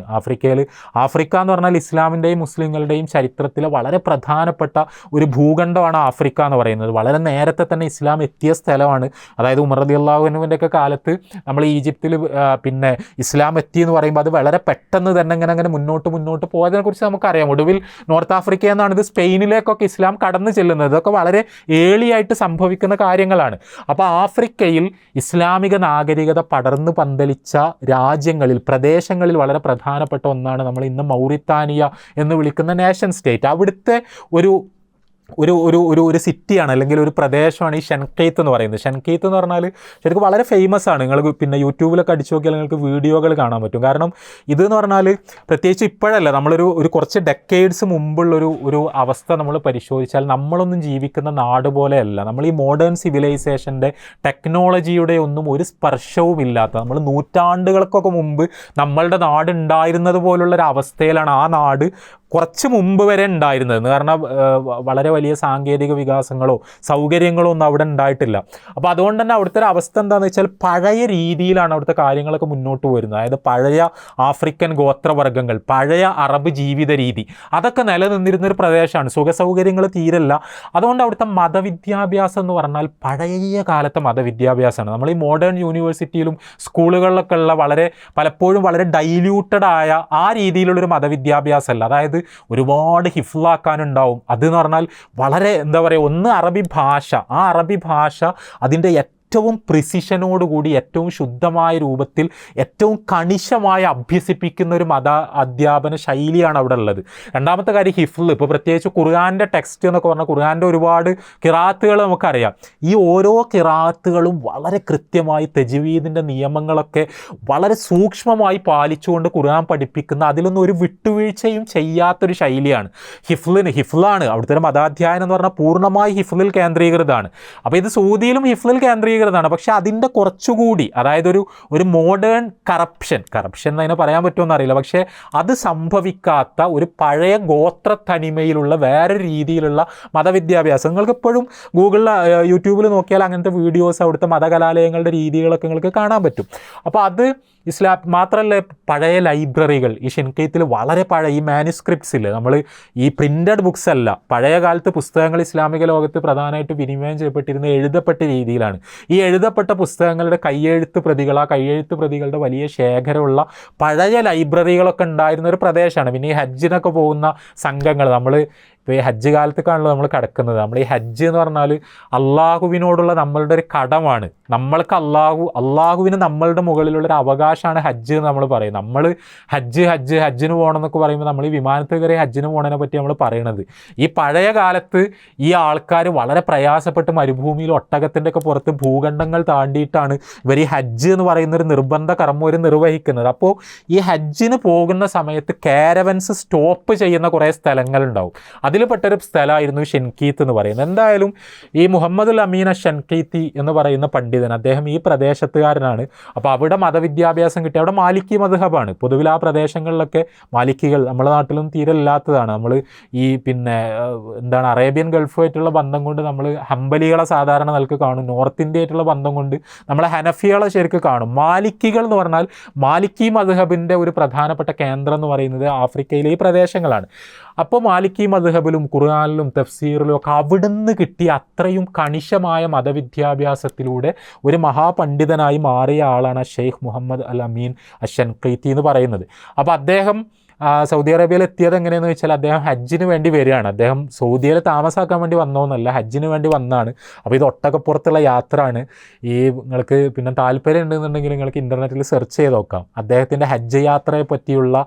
ആഫ്രിക്ക എന്ന് പറഞ്ഞാൽ ഇസ്ലാമിൻ്റെയും മുസ്ലിങ്ങളുടെയും ചരിത്രത്തിലെ വളരെ പ്രധാനപ്പെട്ട ഒരു ഭൂഖണ്ഡമാണ് ആഫ്രിക്ക എന്ന് പറയുന്നത്. വളരെ നേരത്തെ തന്നെ ഇസ്ലാം എത്തിയ സ്ഥലമാണ്. അതായത് ഉമർ റളിയല്ലാഹു അൻഹുവിൻ്റെ ഒക്കെ കാലത്ത് നമ്മൾ ഈജിപ്തിൽ പിന്നെ ഇസ്ലാം എത്തി എന്ന് പറയുമ്പോൾ അത് വളരെ പെട്ടെന്ന് തന്നെ അങ്ങനെ മുന്നോട്ട് പോയതിനെക്കുറിച്ച് നമുക്കറിയാം. ഒടുവിൽ നോർത്ത് ആഫ്രിക്കയിൽ നിന്നാണ് ഇത് സ്പെയിനിലേക്കൊക്കെ ഇസ്ലാം കടന്നു ചെല്ലുന്നത്. ഇതൊക്കെ വളരെ ഏളിയായിട്ട് സംഭവിക്കുന്ന കാര്യങ്ങളാണ്. അപ്പോൾ ആഫ്രിക്കയിൽ ഇസ്ലാമിക നാഗരികത പടർന്നു പന്തലിച്ച രാജ്യങ്ങളിൽ, പ്രദേശങ്ങളിൽ വളരെ പ്രധാനപ്പെട്ട ഒന്നാണ് നമ്മൾ ഇന്ന് മൗറിത്താനിയ എന്ന് വിളിക്കുന്ന നേഷൻ സ്റ്റേറ്റ്. അവിടുത്തെ ഒരു സിറ്റിയാണ്, അല്ലെങ്കിൽ ഒരു പ്രദേശമാണ് ഈ ഷെൻഖീത്ത് എന്ന് പറയുന്നത്. ഷെൻഖീത്ത് എന്ന് പറഞ്ഞാൽ ശരിക്കും വളരെ ഫേമസ് ആണ്. നിങ്ങൾ പിന്നെ യൂട്യൂബിലൊക്കെ അടിച്ചു നോക്കിയാൽ നിങ്ങൾക്ക് വീഡിയോകൾ കാണാൻ പറ്റും. കാരണം ഇതെന്ന് പറഞ്ഞാൽ പ്രത്യേകിച്ച് ഇപ്പോഴല്ല, നമ്മളൊരു കുറച്ച് ഡെക്കേഡ്സ് മുമ്പുള്ളൊരു അവസ്ഥ നമ്മൾ പരിശോധിച്ചാൽ നമ്മളൊന്നും ജീവിക്കുന്ന നാട് പോലെയല്ല. നമ്മൾ ഈ മോഡേൺ സിവിലൈസേഷൻ്റെ ടെക്നോളജിയുടെ ഒന്നും ഒരു സ്പർശവും ഇല്ലാത്ത, നമ്മൾ നൂറ്റാണ്ടുകൾക്കൊക്കെ മുമ്പ് നമ്മളുടെ നാട് ഉണ്ടായിരുന്നത് പോലുള്ളൊരു അവസ്ഥയിലാണ് ആ നാട് കുറച്ച് മുമ്പ് വരെ ഉണ്ടായിരുന്നത്. കാരണം വളരെ വലിയ സാങ്കേതിക വികാസങ്ങളോ സൗകര്യങ്ങളോ ഒന്നും അവിടെ ഉണ്ടായിട്ടില്ല. അപ്പോൾ അതുകൊണ്ട് തന്നെ അവിടുത്തെ ഒരു അവസ്ഥ എന്താണെന്ന് വെച്ചാൽ പഴയ രീതിയിലാണ് അവിടുത്തെ കാര്യങ്ങളൊക്കെ മുന്നോട്ട് വരുന്നത്. അതായത് പഴയ ആഫ്രിക്കൻ ഗോത്രവർഗ്ഗങ്ങൾ, പഴയ അറബ് ജീവിത രീതി, അതൊക്കെ നിലനിന്നിരുന്നൊരു പ്രദേശമാണ്. സുഖസൗകര്യങ്ങൾ തീരല്ല. അതുകൊണ്ട് അവിടുത്തെ മതവിദ്യാഭ്യാസം എന്ന് പറഞ്ഞാൽ പഴയ കാലത്തെ മതവിദ്യാഭ്യാസമാണ്. നമ്മൾ ഈ മോഡേൺ യൂണിവേഴ്സിറ്റിയിലും സ്കൂളുകളിലൊക്കെ ഉള്ള പലപ്പോഴും വളരെ ഡൈല്യൂട്ടഡ് ആയ ആ രീതിയിലുള്ളൊരു മതവിദ്യാഭ്യാസമല്ല. അതായത് ഒരുപാട് ഹിഫ്ലാക്കാനുണ്ടാവും. അതെന്ന് പറഞ്ഞാൽ വളരെ ഒന്ന് അറബി ഭാഷ, ആ അറബി ഭാഷ അതിൻ്റെ ഏറ്റവും പ്രിസിഷനോടുകൂടി, ഏറ്റവും ശുദ്ധമായ രൂപത്തിൽ, ഏറ്റവും കണിശമായി അഭ്യസിപ്പിക്കുന്ന ഒരു മത അധ്യാപന ശൈലിയാണ് അവിടെ ഉള്ളത്. രണ്ടാമത്തെ കാര്യം ഹിഫ്ൽ. ഇപ്പോൾ പ്രത്യേകിച്ച് ഖുർആൻ്റെ ടെക്സ്റ്റ് എന്നൊക്കെ പറഞ്ഞാൽ ഖുർആൻ്റെ ഒരുപാട് ഖിറാത്തുകൾ നമുക്കറിയാം. ഈ ഓരോ ഖിറാത്തുകളും വളരെ കൃത്യമായി തജ്വീദിൻ്റെ നിയമങ്ങളൊക്കെ വളരെ സൂക്ഷ്മമായി പാലിച്ചുകൊണ്ട് ഖുർആൻ പഠിപ്പിക്കുന്ന, അതിലൊന്നും ഒരു വിട്ടുവീഴ്ചയും ചെയ്യാത്തൊരു ശൈലിയാണ്. ഹിഫ്ലാണ് അവിടുത്തെ മതാധ്യായനം എന്ന് പറഞ്ഞാൽ പൂർണ്ണമായി ഹിഫ്ലിൽ കേന്ദ്രീകൃതമാണ്. അപ്പോൾ ഇത് സൗദിയിലും ഹിഫ്ലിൽ കേന്ദ്രീകൃതമാണ്. പക്ഷേ അതിൻ്റെ കുറച്ചുകൂടി, അതായത് ഒരു മോഡേൺ കറപ്ഷൻ എന്നതിനെ പറയാൻ പറ്റുമെന്ന് അറിയില്ല, പക്ഷേ അത് സംഭവിക്കാത്ത ഒരു പഴയ ഗോത്ര തനിമയിലുള്ള വേറെ രീതിയിലുള്ള മതവിദ്യാഭ്യാസം. നിങ്ങൾക്ക് എപ്പോഴും ഗൂഗിളിൽ യൂട്യൂബിൽ നോക്കിയാൽ അങ്ങനത്തെ വീഡിയോസ്, അവിടുത്തെ മതകലാലയങ്ങളുടെ രീതികളൊക്കെ നിങ്ങൾക്ക് കാണാൻ പറ്റും. അപ്പോൾ അത് ഇസ്ലാം മാത്രമല്ല, പഴയ ലൈബ്രറികൾ ഈ ഷെൻഖീത്തിൽ വളരെ പഴയ ഈ മാനുസ്ക്രിപ്റ്റ്സിൽ, നമ്മൾ ഈ പ്രിൻ്റഡ് ബുക്സ് അല്ല, പഴയ കാലത്ത് പുസ്തകങ്ങൾ ഇസ്ലാമിക ലോകത്ത് പ്രധാനമായിട്ട് വിനിമയം ചെയ്യപ്പെട്ടിരുന്ന എഴുതപ്പെട്ട രീതിയിലാണ്. ഈ എഴുതപ്പെട്ട പുസ്തകങ്ങളുടെ കയ്യെഴുത്ത് പ്രതികൾ, ആ കയ്യെഴുത്ത് പ്രതികളുടെ വലിയ ശേഖരമുള്ള പഴയ ലൈബ്രറികളൊക്കെ ഉണ്ടായിരുന്ന ഒരു പ്രദേശമാണ്. പിന്നെ ഈ ഹജ്ജിനൊക്കെ പോകുന്ന സംഘങ്ങൾ, നമ്മൾ ഇപ്പോൾ ഈ ഹജ്ജ് കാലത്തേക്കാണല്ലോ നമ്മൾ കിടക്കുന്നത്. നമ്മൾ ഈ ഹജ്ജ് എന്ന് പറഞ്ഞാൽ അള്ളാഹുവിനോടുള്ള നമ്മളുടെ ഒരു കടമാണ്. നമ്മൾക്ക് അള്ളാഹുവിന് നമ്മളുടെ മുകളിലുള്ളൊരു അവകാശമാണ് ഹജ്ജ് എന്ന് നമ്മൾ പറയും. നമ്മൾ ഹജ്ജിന് പോകണം എന്നൊക്കെ പറയുമ്പോൾ നമ്മൾ ഈ വിമാനത്തിൽ കയറി ഹജ്ജിന് പോകണതിനെ പറ്റി നമ്മൾ പറയണത്. ഈ പഴയ കാലത്ത് ഈ ആൾക്കാർ വളരെ പ്രയാസപ്പെട്ട് മരുഭൂമിയിൽ ഒട്ടകത്തിൻ്റെ ഒക്കെ പുറത്ത് ഭൂഖണ്ഡങ്ങൾ താണ്ടിയിട്ടാണ് ഇവർ ഈ ഹജ്ജ് എന്ന് പറയുന്നൊരു നിർബന്ധ കർമ്മം ഒരു നിർവഹിക്കുന്നത്. അപ്പോൾ ഈ ഹജ്ജിന് പോകുന്ന സമയത്ത് കാരവൻസ് സ്റ്റോപ്പ് ചെയ്യുന്ന കുറേ സ്ഥലങ്ങളുണ്ടാവും. അതിൽ പെട്ടൊരു സ്ഥലമായിരുന്നു ഷെൻകീത്ത് എന്ന് പറയുന്നത്. എന്തായാലും ഈ മുഹമ്മദുൽ അമീൻ ഷെൻകീത്തി എന്ന് പറയുന്ന പണ്ഡിതൻ, അദ്ദേഹം ഈ പ്രദേശത്തുകാരനാണ്. അപ്പോൾ അവിടെ മതവിദ്യാഭ്യാസം കിട്ടി. അവിടെ മാലിക്കി മദ്ഹബാണ്. പൊതുവിൽ ആ പ്രദേശങ്ങളിലൊക്കെ മാലിക്കികൾ നമ്മുടെ നാട്ടിലും തീരെ ഇല്ലാത്തതാണ്. നമ്മൾ ഈ അറേബ്യൻ ഗൾഫുമായിട്ടുള്ള ബന്ധം കൊണ്ട് നമ്മൾ ഹംബലികളെ സാധാരണ നിലക്ക് കാണും. നോർത്ത് ഇന്ത്യ ആയിട്ടുള്ള ബന്ധം കൊണ്ട് നമ്മൾ ഹനഫികളെ ശരിക്കും കാണും. മാലിക്കികൾ എന്ന് പറഞ്ഞാൽ മാലിക്കി മദ്ഹബിൻ്റെ ഒരു പ്രധാനപ്പെട്ട കേന്ദ്രം എന്ന് പറയുന്നത് ആഫ്രിക്കയിലെ ഈ പ്രദേശങ്ങളാണ്. അപ്പോൾ മാലിക്കി മദ്ഹബിലും ഖുർആനിലും തഫ്സീറിലും ഒക്കെ അവിടുന്ന് കിട്ടിയ അത്രയും കണിശമായ മതവിദ്യാഭ്യാസത്തിലൂടെ ഒരു മഹാപണ്ഡിതനായി മാറിയ ആളാണ് ഷെയ്ഖ് മുഹമ്മദ് അൽ അമീൻ അഷൻഖീത്തി എന്ന് പറയുന്നത്. അപ്പോൾ അദ്ദേഹം സൗദി അറേബ്യയിൽ എത്തിയത് എങ്ങനെയെന്ന് വെച്ചാൽ അദ്ദേഹം ഹജ്ജിന് വേണ്ടി വരികയാണ്. അദ്ദേഹം സൗദിയിൽ താമസാക്കാൻ വേണ്ടി വന്നോന്നല്ല, ഹജ്ജിന് വേണ്ടി വന്നതാണ്. അപ്പോൾ ഇത് ഒട്ടകപ്പുറത്തുള്ള യാത്രയാണ്. നിങ്ങൾക്ക് പിന്നെ താല്പര്യം ഉണ്ടെന്നുണ്ടെങ്കിൽ നിങ്ങൾക്ക് ഇൻ്റർനെറ്റിൽ സെർച്ച് ചെയ്ത് നോക്കാം. അദ്ദേഹത്തിൻ്റെ ഹജ്ജ് യാത്രയെ പറ്റിയുള്ള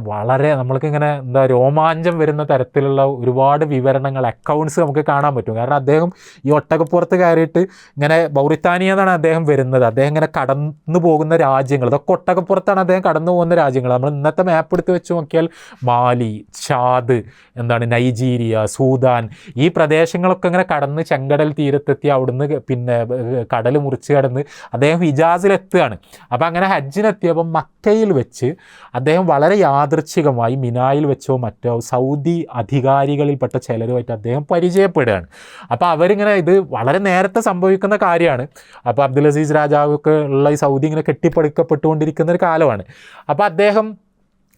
വളരെ നമ്മൾക്കിങ്ങനെ രോമാഞ്ചം വരുന്ന തരത്തിലുള്ള ഒരുപാട് വിവരണങ്ങൾ, അക്കൗണ്ട്സ് നമുക്ക് കാണാൻ പറ്റും. കാരണം അദ്ദേഹം ഈ ഒട്ടകപ്പുറത്ത് കയറിയിട്ട് ഇങ്ങനെ മൗറിത്താനിയ എന്നാണ് അദ്ദേഹം വരുന്നത്. അദ്ദേഹം ഇങ്ങനെ കടന്നു പോകുന്ന രാജ്യങ്ങൾ, ഇതൊക്കെ ഒട്ടകപ്പുറത്താണ് അദ്ദേഹം കടന്നു പോകുന്ന രാജ്യങ്ങൾ. നമ്മൾ ഇന്നത്തെ മാപ്പ് എടുത്ത് വെച്ച് നോക്കിയാൽ മാലി, ഛാദ്, നൈജീരിയ, സൂദാൻ, ഈ പ്രദേശങ്ങളൊക്കെ ഇങ്ങനെ കടന്ന് ചെങ്കടൽ തീരത്തെത്തി അവിടുന്ന് പിന്നെ കടൽ മുറിച്ച് കടന്ന് അദ്ദേഹം ഹിജാസിലെത്തുകയാണ്. അപ്പോൾ അങ്ങനെ ഹജ്ജിനെത്തിയപ്പോൾ മക്കയിൽ വെച്ച് അദ്ദേഹം വളരെ യാദൃച്ഛികമായി മിനായിൽ വെച്ചോ മറ്റോ സൗദി അധികാരികളിൽപ്പെട്ട ചിലരുമായിട്ട് അദ്ദേഹം പരിചയപ്പെടുകയാണ്. അപ്പോൾ അവരിങ്ങനെ, ഇത് വളരെ നേരത്തെ സംഭവിക്കുന്ന കാര്യമാണ്. അപ്പോൾ അബ്ദുൽ അസീസ് രാജാവൊക്കെ ഉള്ള ഈ സൗദി ഇങ്ങനെ കെട്ടിപ്പടുക്കപ്പെട്ടുകൊണ്ടിരിക്കുന്ന ഒരു കാലമാണ്. അപ്പോൾ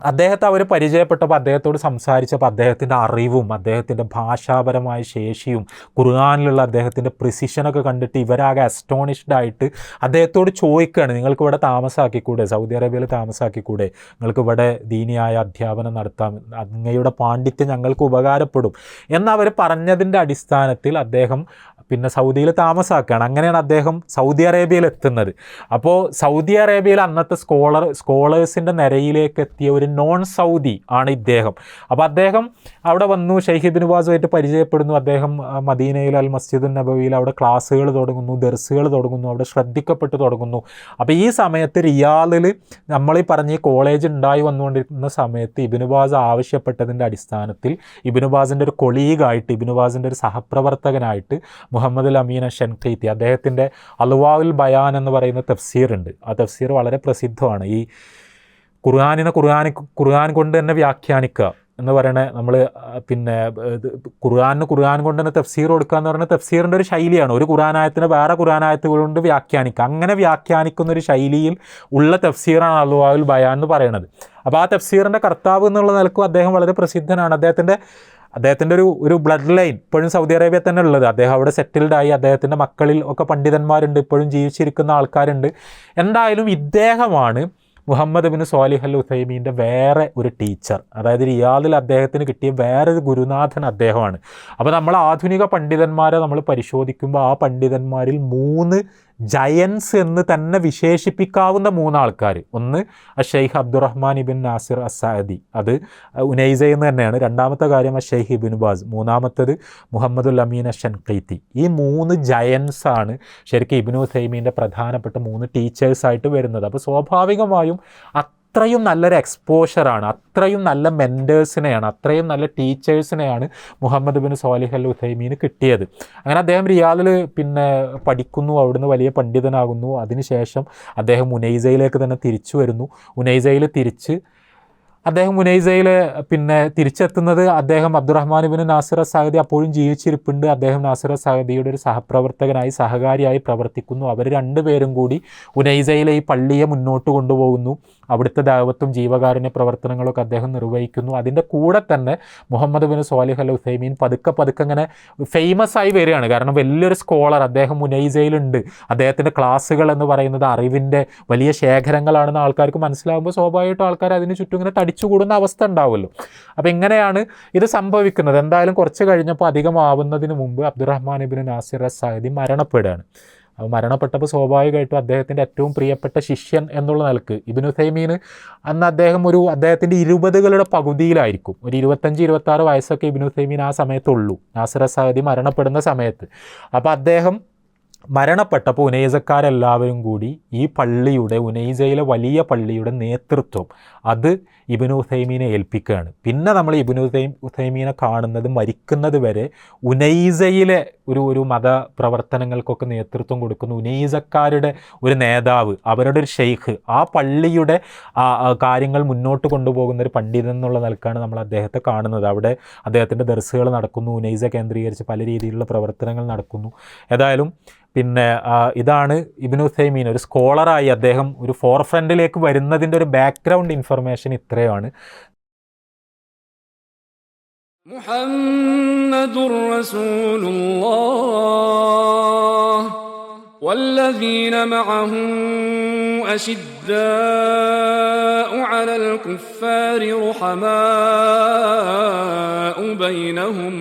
അദ്ദേഹത്തെ അവർ പരിചയപ്പെട്ടപ്പോൾ അദ്ദേഹത്തോട് സംസാരിച്ചപ്പോൾ അദ്ദേഹത്തിൻ്റെ അറിവും അദ്ദേഹത്തിൻ്റെ ഭാഷാപരമായ ശേഷിയും ഖുർആനിലുള്ള അദ്ദേഹത്തിൻ്റെ പ്രിസിഷനൊക്കെ കണ്ടിട്ട് ഇവരാകെ അസ്റ്റോണിഷ്ഡ് ആയിട്ട് അദ്ദേഹത്തോട് ചോദിക്കുകയാണ്, നിങ്ങൾക്ക് ഇവിടെ താമസാക്കിക്കൂടെ, സൗദി അറേബ്യയിൽ താമസാക്കിക്കൂടെ, നിങ്ങൾക്ക് ഇവിടെ ദീനിയായ അധ്യാപനം നടത്താം, അങ്ങയുടെ പാണ്ഡിത്യം ഞങ്ങൾക്ക് ഉപകാരപ്പെടും എന്നവർ പറഞ്ഞതിൻ്റെ അടിസ്ഥാനത്തിൽ അദ്ദേഹം പിന്നെ സൗദിയിൽ താമസാക്കുകയാണ്. അങ്ങനെയാണ് അദ്ദേഹം സൗദി അറേബ്യയിൽ എത്തുന്നത്. അപ്പോൾ സൗദി അറേബ്യയിൽ അന്നത്തെ സ്കോളേഴ്സിൻ്റെ നിരയിലേക്ക് എത്തിയ ഒരു നോൺ സൗദി ആണ് ഇദ്ദേഹം. അപ്പോൾ അദ്ദേഹം അവിടെ വന്നു, ഷെയ്ഖ് ഇബ്നു ബാസുമായിട്ട് പരിചയപ്പെടുന്നു. അദ്ദേഹം മദീനയിൽ അൽ മസ്ജിദുൻ നബവിയിൽ അവിടെ ക്ലാസ്സുകൾ തുടങ്ങുന്നു, ദർസുകൾ തുടങ്ങുന്നു, അവിടെ ശ്രദ്ധിക്കപ്പെട്ടു തുടങ്ങുന്നു. അപ്പോൾ ഈ സമയത്ത് റിയാദിൽ നമ്മളീ പറഞ്ഞ ഈ കോളേജ് ഉണ്ടായി വന്നുകൊണ്ടിരിക്കുന്ന സമയത്ത് ഇബ്നു ബാസ് ആവശ്യപ്പെട്ടതിൻ്റെ അടിസ്ഥാനത്തിൽ ഇബ്നു ബാസിൻ്റെ ഒരു കൊളീഗായിട്ട്, ഇബ്നു ബാസിൻ്റെ ഒരു സഹപ്രവർത്തകനായിട്ട് മുഹമ്മദ് അൽ അമീൻ ഷൻഖീത്തി, അദ്ദേഹത്തിൻ്റെ അൽവാഉൽ ബയാൻ എന്ന് പറയുന്ന തഫ്സീറുണ്ട്. ആ തഫ്സീർ വളരെ പ്രസിദ്ധമാണ്. ഈ ഖുർആൻ കൊണ്ട് തന്നെ വ്യാഖ്യാനിക്കുക എന്ന് പറയണ, നമ്മൾ പിന്നെ ഖുർആൻ കൊണ്ട് തന്നെ തഫ്സീർ കൊടുക്കുക എന്ന് പറയുന്നത് തഫ്സീറിൻ്റെ ഒരു ശൈലിയാണ്. ഒരു ഖുർആനായത്തിനെ വേറെ ഖുർആനായത്തുകൾ കൊണ്ട് വ്യാഖ്യാനിക്കുക, അങ്ങനെ വ്യാഖ്യാനിക്കുന്നൊരു ശൈലിയിൽ ഉള്ള തഫ്സീറാണ് അൽവാഉൽ ബയാൻ എന്ന് പറയുന്നത്. അപ്പോൾ ആ തഫ്സീറിൻ്റെ കർത്താവ് എന്നുള്ള നിലക്കും അദ്ദേഹം വളരെ പ്രസിദ്ധനാണ്. അദ്ദേഹത്തിൻ്റെ ഒരു ബ്ലഡ് ലൈൻ ഇപ്പോഴും സൗദി അറേബ്യ തന്നെ ഉള്ളത്. അദ്ദേഹം അവിടെ സെറ്റിൽഡായി. അദ്ദേഹത്തിൻ്റെ മക്കളിൽ ഒക്കെ പണ്ഡിതന്മാരുണ്ട്, ഇപ്പോഴും ജീവിച്ചിരിക്കുന്ന ആൾക്കാരുണ്ട്. എന്തായാലും ഇദ്ദേഹമാണ് മുഹമ്മദ് ബിൻ സ്വാലിഹ് അൽ ഉസൈമീൻ്റെ വേറെ ഒരു ടീച്ചർ. അതായത് റിയാദിൽ അദ്ദേഹത്തിന് കിട്ടിയ വേറൊരു ഗുരുനാഥൻ അദ്ദേഹമാണ്. അപ്പോൾ നമ്മൾ ആധുനിക പണ്ഡിതന്മാരെ നമ്മൾ പരിശോധിക്കുമ്പോൾ ആ പണ്ഡിതന്മാരിൽ 3 ജയൻസ് എന്ന് തന്നെ വിശേഷിപ്പിക്കാവുന്ന 3 ആൾക്കാർ. ഒന്ന് ഷെയ്ഖ് അബ്ദുറഹ്മാൻ ഇബിൻ നാസിർ അസ്സാദി, അത് ഉനൈസയെന്ന് തന്നെയാണ്. രണ്ടാമത്തെ കാര്യം ഷെയ്ഖ് ഇബ്നു ബാസ്, മൂന്നാമത്തത് മുഹമ്മദുൽ അമീൻ ഷൻഖീത്തി. ഈ 3 ജയൻസാണ് ശരിക്കും ഇബ്നു ഉസൈമീൻ്റെ പ്രധാനപ്പെട്ട 3 ടീച്ചേഴ്സായിട്ട് വരുന്നത്. അപ്പോൾ സ്വാഭാവികമായും അത്രയും നല്ലൊരു എക്സ്പോഷറാണ്, അത്രയും നല്ല മെൻറ്റേഴ്സിനെയാണ്, അത്രയും നല്ല ടീച്ചേഴ്സിനെയാണ് മുഹമ്മദ് ബിൻ സ്വാലിഹ് അൽ ഉസൈമീന് കിട്ടിയത്. അങ്ങനെ അദ്ദേഹം റിയാദിൽ പിന്നെ പഠിക്കുന്നു, അവിടുന്ന് വലിയ പണ്ഡിതനാകുന്നു. അതിനുശേഷം അദ്ദേഹം ഉനൈസയിലേക്ക് തന്നെ തിരിച്ചു വരുന്നു. അദ്ദേഹം ഉനൈസയിൽ പിന്നെ തിരിച്ചെത്തുന്നത് അദ്ദേഹം അബ്ദുറഹ്മാൻ ഇബ്നു നാസിർ അസ്സാദി അപ്പോഴും ജീവിച്ചിരിപ്പുണ്ട്. അദ്ദേഹം നാസിർ അസ്സാദിയുടെ ഒരു സഹപ്രവർത്തകനായി സഹകാരിയായി പ്രവർത്തിക്കുന്നു. അവർ 2 പേരും കൂടി ഉനൈസയിലെ ഈ പള്ളിയെ മുന്നോട്ട് കൊണ്ടുപോകുന്നു. അവിടുത്തെ ദഅവത്തും ജീവകാരുണ്യ പ്രവർത്തനങ്ങളൊക്കെ അദ്ദേഹം നിർവഹിക്കുന്നു. അതിൻ്റെ കൂടെ തന്നെ മുഹമ്മദ് ബിൻ സ്വാലിഹ് അൽ ഉസൈമീൻ പതുക്കെ ഇങ്ങനെ ഫേമസ് ആയി വരികയാണ്. കാരണം വലിയൊരു സ്കോളർ അദ്ദേഹം മുനൈസയിലുണ്ട്, അദ്ദേഹത്തിൻ്റെ ക്ലാസ്സുകൾ എന്ന് പറയുന്നത് അറിവിൻ്റെ വലിയ ശേഖരങ്ങളാണെന്ന് ആൾക്കാർക്ക് മനസ്സിലാകുമ്പോൾ സ്വാഭാവികമായിട്ടും ആൾക്കാർ അതിന് ചുറ്റും ഇങ്ങനെ തടിച്ചുകൂടുന്ന അവസ്ഥ ഉണ്ടാവുമല്ലോ. അപ്പോൾ ഇങ്ങനെയാണ് ഇത് സംഭവിക്കുന്നത്. എന്തായാലും കുറച്ച് കഴിഞ്ഞപ്പോൾ അധികമാവുന്നതിന് മുമ്പ് അബ്ദുറഹ്മാൻ ഇബ്നു നാസിർ അസ്-സഅദി മരണപ്പെടുകയാണ്. അപ്പോൾ മരണപ്പെട്ടപ്പോൾ സ്വാഭാവികമായിട്ടും അദ്ദേഹത്തിൻ്റെ ഏറ്റവും പ്രിയപ്പെട്ട ശിഷ്യൻ എന്നുള്ള നിലക്ക് ഇബ്നു ഉസൈമീൻ അന്ന് അദ്ദേഹത്തിൻ്റെ 20കളുടെ പകുതിയിലായിരിക്കും, ഒരു 25-26 വയസ്സൊക്കെ ഇബ്നു ഉസൈമീൻ ആ സമയത്തുള്ളൂ, നാസിർ അസ്-സഅദി മരണപ്പെടുന്ന സമയത്ത്. അപ്പോൾ അദ്ദേഹം മരണപ്പെട്ടപ്പോൾ ഉനൈസക്കാരെല്ലാവരും കൂടി ഈ പള്ളിയുടെ, ഉനൈസയിലെ വലിയ പള്ളിയുടെ നേതൃത്വം അത് ഇബ്നു ഉസൈമീനെ ഏൽപ്പിക്കുകയാണ്. പിന്നെ നമ്മൾ ഇബ്നു ഉസൈമീനെ കാണുന്നത് മരിക്കുന്നത് വരെ ഉനൈസയിലെ ഒരു മതപ്രവർത്തനങ്ങൾക്കൊക്കെ നേതൃത്വം കൊടുക്കുന്ന ഉനൈസക്കാരുടെ ഒരു നേതാവ്, അവരുടെ ഒരു ഷെയ്ഖ്, ആ പള്ളിയുടെ കാര്യങ്ങൾ മുന്നോട്ട് കൊണ്ടുപോകുന്ന ഒരു പണ്ഡിതൻ എന്നുള്ള നിലക്കാണ് നമ്മൾ അദ്ദേഹത്തെ കാണുന്നത്. അവിടെ അദ്ദേഹത്തിൻ്റെ ദർസുകൾ നടക്കുന്നു, ഉനൈസ കേന്ദ്രീകരിച്ച് പല രീതിയിലുള്ള പ്രവർത്തനങ്ങൾ നടക്കുന്നു. ഏതായാലും പിന്നെ ഇതാണ് ഇബ്നു ഉസൈമീൻ ഒരു സ്കോളറായി അദ്ദേഹം ഒരു ഫോർ ഫ്രണ്ടിലേക്ക് വരുന്നതിൻ്റെ ഒരു ബാക്ക്ഗ്രൗണ്ട് ഇൻഫർമേഷൻ ഇത്രയാണ്. മുഹമ്മദുർ റസൂലുള്ളാഹ് വല്ലദീന മഅഹു അശിദ്ദാഉ അലൽ കുഫാരി റഹമാഉ ബൈനഹും